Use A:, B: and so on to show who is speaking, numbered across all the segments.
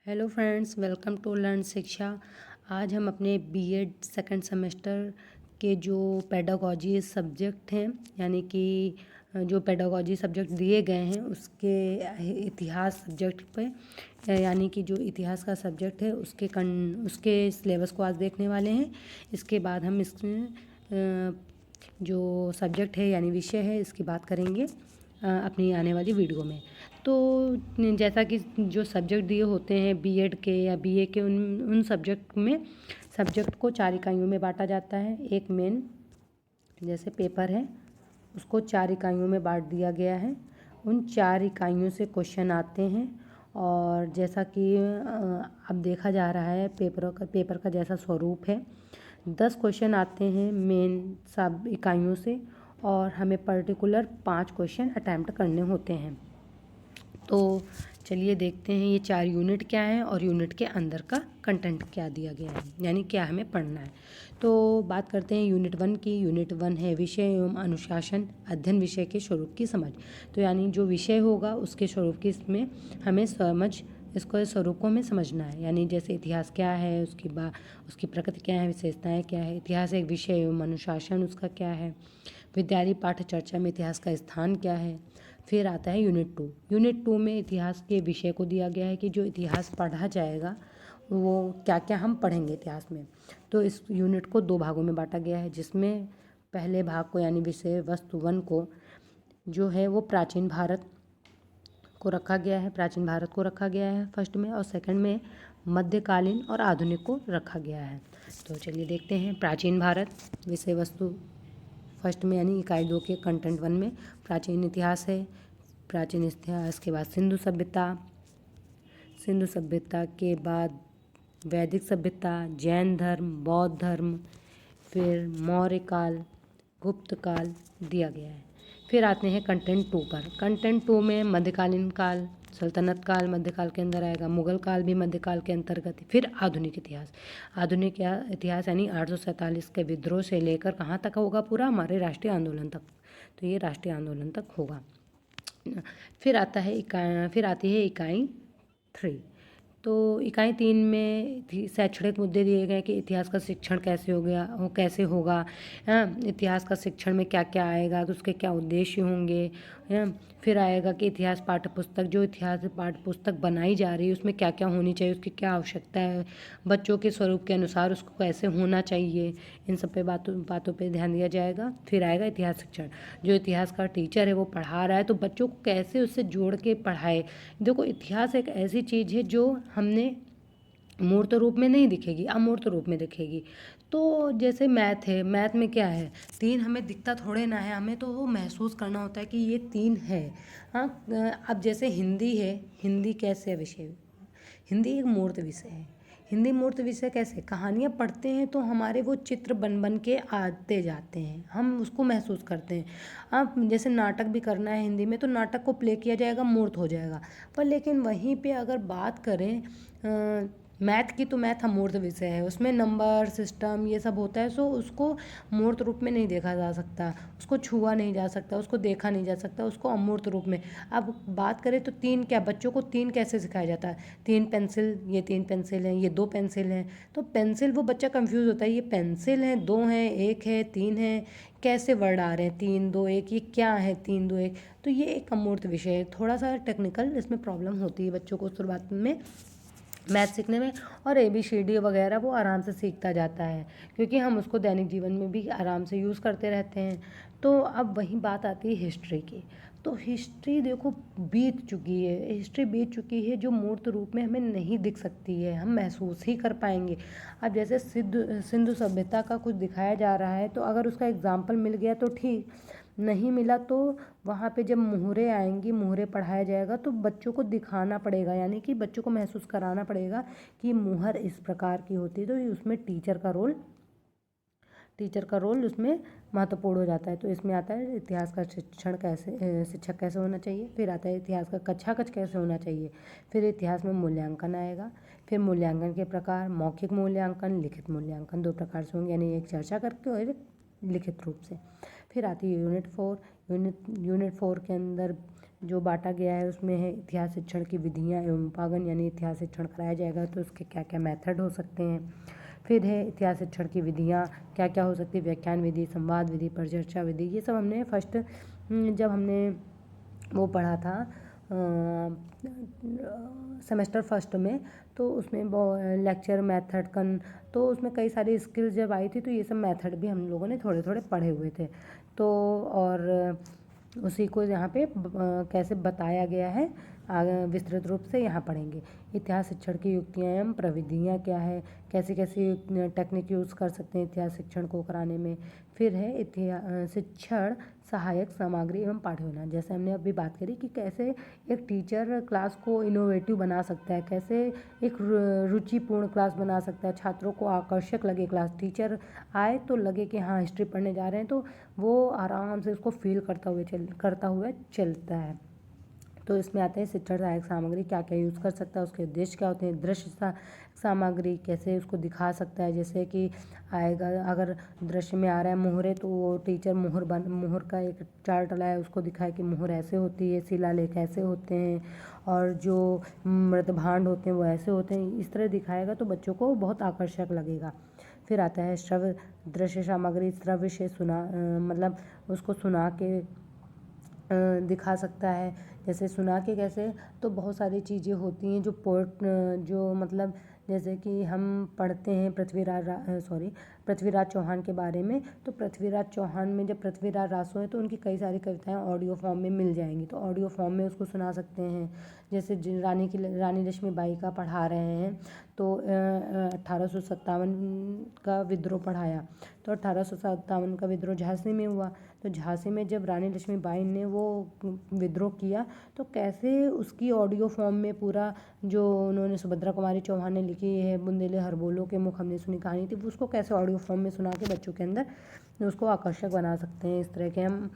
A: Hello friends, welcome to learn Shiksha. आज हम अपने बीएड सेकंड सेमेस्टर के जो पेडागोजी सब्जेक्ट हैं, यानी कि जो पेडागोजी सब्जेक्ट दिए गए हैं उसके इतिहास सब्जेक्ट पे, यानी कि जो इतिहास का सब्जेक्ट है उसके सिलेबस को आज देखने वाले हैं। इसके बाद हम इसमें जो सब्जेक्ट है यानी विषय है इसकी बात करेंगे अपनी आने वाली वीडियो में। तो जैसा कि जो सब्जेक्ट दिए होते हैं बीएड के या बीए के, उन सब्जेक्ट को 4 इकाइयों में बांटा जाता है। एक मेन जैसे पेपर है उसको 4 इकाइयों में बांट दिया गया है। उन 4 इकाइयों से क्वेश्चन आते हैं और जैसा कि अब देखा जा रहा है पेपर का जैसा स्वरूप है, 10 क्वेश्चन आते हैं मेन सब इकाइयों से और हमें पर्टिकुलर 5 क्वेश्चन अटैम्प्ट करने होते हैं। तो चलिए देखते हैं ये 4 यूनिट क्या है और यूनिट के अंदर का कंटेंट क्या दिया गया है, यानी क्या हमें पढ़ना है। तो बात करते हैं यूनिट 1 की। यूनिट 1 है विषय एवं अनुशासन अध्ययन विषय के स्वरूप की समझ। तो यानी जो विषय होगा उसके स्वरूप की इसमें हमें इसको स्वरूप को हमें समझना है। यानी जैसे इतिहास क्या है, उसकी प्रकृति क्या है, विशेषताएं क्या है, इतिहास एक विषय एवं अनुशासन उसका क्या है, विद्यालय पाठ्य चर्चा में इतिहास का स्थान क्या है। फिर आता है यूनिट 2। यूनिट 2 में इतिहास के विषय को दिया गया है कि जो इतिहास पढ़ा जाएगा वो क्या क्या हम पढ़ेंगे इतिहास में। तो इस यूनिट को 2 भागों में बांटा गया है, जिसमें पहले भाग को यानी विषय वस्तु 1 को जो है वो प्राचीन भारत को रखा गया है फर्स्ट में, और सेकंड में मध्यकालीन और आधुनिक को रखा गया है। तो चलिए देखते हैं। प्राचीन भारत विषय वस्तु फर्स्ट में यानी इकाई 2 के कंटेंट 1 में प्राचीन इतिहास है। प्राचीन इतिहास के बाद सिंधु सभ्यता के बाद वैदिक सभ्यता, जैन धर्म, बौद्ध धर्म, फिर मौर्य काल, गुप्त काल दिया गया है। फिर आते हैं कंटेंट 2 पर। कंटेंट 2 में मध्यकालीन काल, सल्तनत काल मध्यकाल के अंदर आएगा, मुगल काल भी मध्यकाल के अंतर्गत। फिर आधुनिक इतिहास यानी 847 के विद्रोह से लेकर कहाँ तक होगा, पूरा हमारे राष्ट्रीय आंदोलन तक। तो ये राष्ट्रीय आंदोलन तक होगा। फिर आती है इकाई 3। तो इकाई 3 में शैक्षणिक मुद्दे दिए गए कि इतिहास का शिक्षण कैसे होगा, इतिहास का शिक्षण में क्या क्या आएगा, तो उसके क्या उद्देश्य होंगे। फिर आएगा कि इतिहास पाठ्य पुस्तक बनाई जा रही है उसमें क्या क्या होनी चाहिए, उसकी क्या आवश्यकता है, बच्चों के स्वरूप के अनुसार उसको कैसे होना चाहिए। इन सब पे बातों पे ध्यान दिया जाएगा। फिर आएगा इतिहास शिक्षण, जो इतिहास का टीचर है वो पढ़ा रहा है तो बच्चों को कैसे उससे जोड़ के पढ़ाए। देखो, इतिहास एक ऐसी चीज़ है जो हमने मूर्त रूप में नहीं दिखेगी, अमूर्त रूप में दिखेगी। तो जैसे मैथ है, मैथ में क्या है, 3 हमें दिखता थोड़े ना है, हमें तो वो महसूस करना होता है कि ये 3 है। हाँ, अब जैसे हिंदी है, हिंदी कैसे विषय, हिंदी एक मूर्त विषय है। हिंदी मूर्त विषय कैसे, कहानियाँ पढ़ते हैं तो हमारे वो चित्र बन बन के आते जाते हैं, हम उसको महसूस करते हैं। अब जैसे नाटक भी करना है हिंदी में तो नाटक को प्ले किया जाएगा, मूर्त हो जाएगा। पर लेकिन वहीं पे अगर बात करें मैथ की, तो मैथ अमूर्त विषय है, उसमें नंबर सिस्टम ये सब होता है। सो उसको मूर्त रूप में नहीं देखा जा सकता, उसको छुआ नहीं जा सकता, उसको देखा नहीं जा सकता, उसको अमूर्त रूप में। अब बात करें तो 3 क्या, बच्चों को 3 कैसे सिखाया जाता है, 3 पेंसिल, ये 3 पेंसिल हैं, ये 2 पेंसिल हैं। तो पेंसिल, वो बच्चा कंफ्यूज होता है, ये पेंसिल हैं, 2 हैं, 1 है, 3 है, कैसे वर्ड आ रहे हैं 3 2 1, ये क्या है 3 2 1। तो ये एक अमूर्त विषय है, थोड़ा सा टेक्निकल इसमें प्रॉब्लम होती है बच्चों को शुरुआत में मैथ सीखने में, और ABCD वगैरह वो आराम से सीखता जाता है क्योंकि हम उसको दैनिक जीवन में भी आराम से यूज़ करते रहते हैं। तो अब वही बात आती है हिस्ट्री की। तो हिस्ट्री देखो हिस्ट्री बीत चुकी है, जो मूर्त रूप में हमें नहीं दिख सकती है, हम महसूस ही कर पाएंगे। अब जैसे सिंधु सभ्यता का कुछ दिखाया जा रहा है तो अगर उसका एग्जाम्पल मिल गया तो ठीक, नहीं मिला तो वहाँ पे जब मुहरे आएंगी, मुहरे पढ़ाया जाएगा तो बच्चों को दिखाना पड़ेगा, यानी कि बच्चों को महसूस कराना पड़ेगा कि मुहर इस प्रकार की होती है। तो उसमें टीचर का रोल उसमें महत्वपूर्ण हो जाता है। तो इसमें आता है इतिहास का शिक्षक कैसे होना चाहिए। फिर आता है इतिहास का कक्षा कैसे होना चाहिए। फिर इतिहास में मूल्यांकन आएगा। फिर मूल्यांकन के प्रकार, मौखिक मूल्यांकन, लिखित मूल्यांकन, 2 प्रकार से होंगे, यानी एक चर्चा करके और एक लिखित रूप से। फिर आती है यूनिट 4। यूनिट 4 के अंदर जो बांटा गया है उसमें है इतिहास शिक्षण की विधियाँ एवं उपागम, यानी इतिहास शिक्षण कराया जाएगा तो उसके क्या क्या मेथड हो सकते हैं। फिर है इतिहास शिक्षण की विधियाँ क्या क्या हो सकती है, व्याख्यान विधि, संवाद विधि, परिचर्चा विधि, ये सब हमने फर्स्ट जब हमने वो पढ़ा था सेमेस्टर फर्स्ट में, तो उसमें लेक्चर मेथड तो उसमें कई सारी स्किल्स जब आई थी तो ये सब मेथड भी हम लोगों ने थोड़े थोड़े पढ़े हुए थे। तो और उसी को यहाँ पे कैसे बताया गया है विस्तृत रूप से यहाँ पढ़ेंगे। इतिहास शिक्षण की युक्तियाँ एवं प्रविधियाँ क्या है, कैसी कैसी टेक्निक यूज़ कर सकते हैं इतिहास शिक्षण को कराने में। फिर है इतिहास शिक्षण सहायक सामग्री एवं पाठ्य योजना, जैसे हमने अभी बात करी कि कैसे एक टीचर क्लास को इनोवेटिव बना सकता है, कैसे एक रुचिपूर्ण क्लास बना सकता है, छात्रों को आकर्षक लगे क्लास, टीचर आए तो लगे कि हाँ हिस्ट्री पढ़ने जा रहे हैं, तो वो आराम से उसको फील करता हुआ चलता है। तो इसमें आते हैं शिक्षण सहायक सामग्री क्या क्या यूज़ कर सकता है, उसके उद्देश्य क्या होते हैं, दृश्य सामग्री कैसे उसको दिखा सकता है, जैसे कि आएगा अगर दृश्य में आ रहा है मोहरे तो वो टीचर मोहर का एक चार्ट लाए उसको दिखाए कि मोहर ऐसे होती है, शिलालेख ऐसे होते हैं, और जो मृतभांड होते हैं वो ऐसे होते हैं, इस तरह दिखाएगा तो बच्चों को बहुत आकर्षक लगेगा। फिर आता है श्रव्य दृश्य सामग्री, श्रव्य से मतलब उसको सुना के दिखा सकता है, जैसे सुना के कैसे, तो बहुत सारी चीज़ें होती हैं जो मतलब जैसे कि हम पढ़ते हैं पृथ्वीराज चौहान के बारे में, तो पृथ्वीराज चौहान में जब पृथ्वीराज रासो है तो उनकी कई सारी कविताएं ऑडियो फॉर्म में मिल जाएंगी, तो ऑडियो फॉर्म में उसको सुना सकते हैं। जैसे रानी लक्ष्मीबाई का पढ़ा रहे हैं तो 1857 का विद्रोह पढ़ाया, तो 1857 का विद्रोह झांसी में हुआ, तो झांसी में जब रानी लक्ष्मीबाई ने वो विद्रोह किया तो कैसे उसकी ऑडियो फॉर्म में पूरा जो उन्होंने सुभद्रा कुमारी चौहान ने लिखी है बुंदेले हरबोलों के मुख हमने सुनी कहानी थी, उसको कैसे ऑडियो फॉर्म में सुना के बच्चों के अंदर उसको आकर्षक बना सकते हैं। इस तरह के हम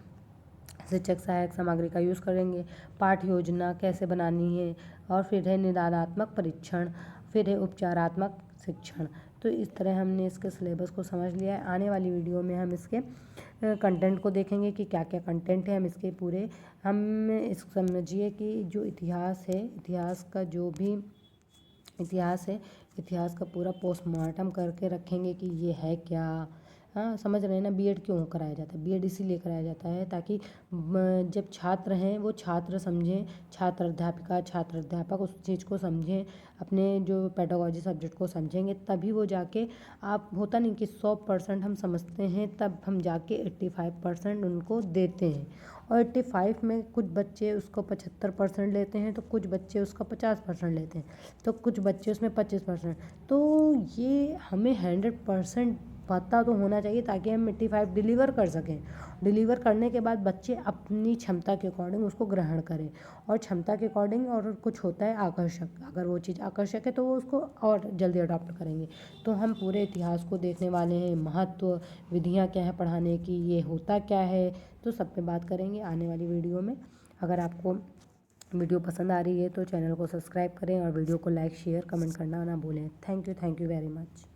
A: शिक्षक सहायक सामग्री का यूज़ करेंगे। पाठ्य योजना कैसे बनानी है, और फिर है निदानात्मक परीक्षण, फिर है उपचारात्मक शिक्षण। तो इस तरह हमने इसके सिलेबस को समझ लिया है। आने वाली वीडियो में हम इसके कंटेंट को देखेंगे कि क्या क्या कंटेंट है, हम इसके पूरे हम इस समझिए कि जो इतिहास है, इतिहास का जो भी इतिहास है, इतिहास का पूरा पोस्टमार्टम करके रखेंगे कि ये है क्या। हाँ समझ रहे हैं ना, बीएड क्यों कराया जाता है, बीएड इसीलिए कराया जाता है ताकि जब छात्र हैं वो छात्र समझें, छात्र अध्यापक उस चीज़ को समझें, अपने जो पेडागोजी सब्जेक्ट को समझेंगे तभी वो जाके, आप होता नहीं कि 100% हम समझते हैं तब हम जाके 85% उनको देते हैं, और 85 में कुछ बच्चे उसको 75% लेते हैं, तो कुछ बच्चे उसका 50% लेते हैं, तो कुछ बच्चे उसमें 25%। तो ये हमें 100% पता तो होना चाहिए ताकि हम 85 डिलीवर कर सकें। डिलीवर करने के बाद बच्चे अपनी क्षमता के अकॉर्डिंग उसको ग्रहण करें, और क्षमता के अकॉर्डिंग और कुछ होता है आकर्षक, अगर वो चीज़ आकर्षक है तो वो उसको और जल्दी अडॉप्ट करेंगे। तो हम पूरे इतिहास को देखने वाले हैं, महत्व, विधियाँ क्या है पढ़ाने की, ये होता क्या है, तो सब पे बात करेंगे आने वाली वीडियो में। अगर आपको वीडियो पसंद आ रही है तो चैनल को सब्सक्राइब करें और वीडियो को लाइक शेयर कमेंट करना ना भूलें। Thank you very much.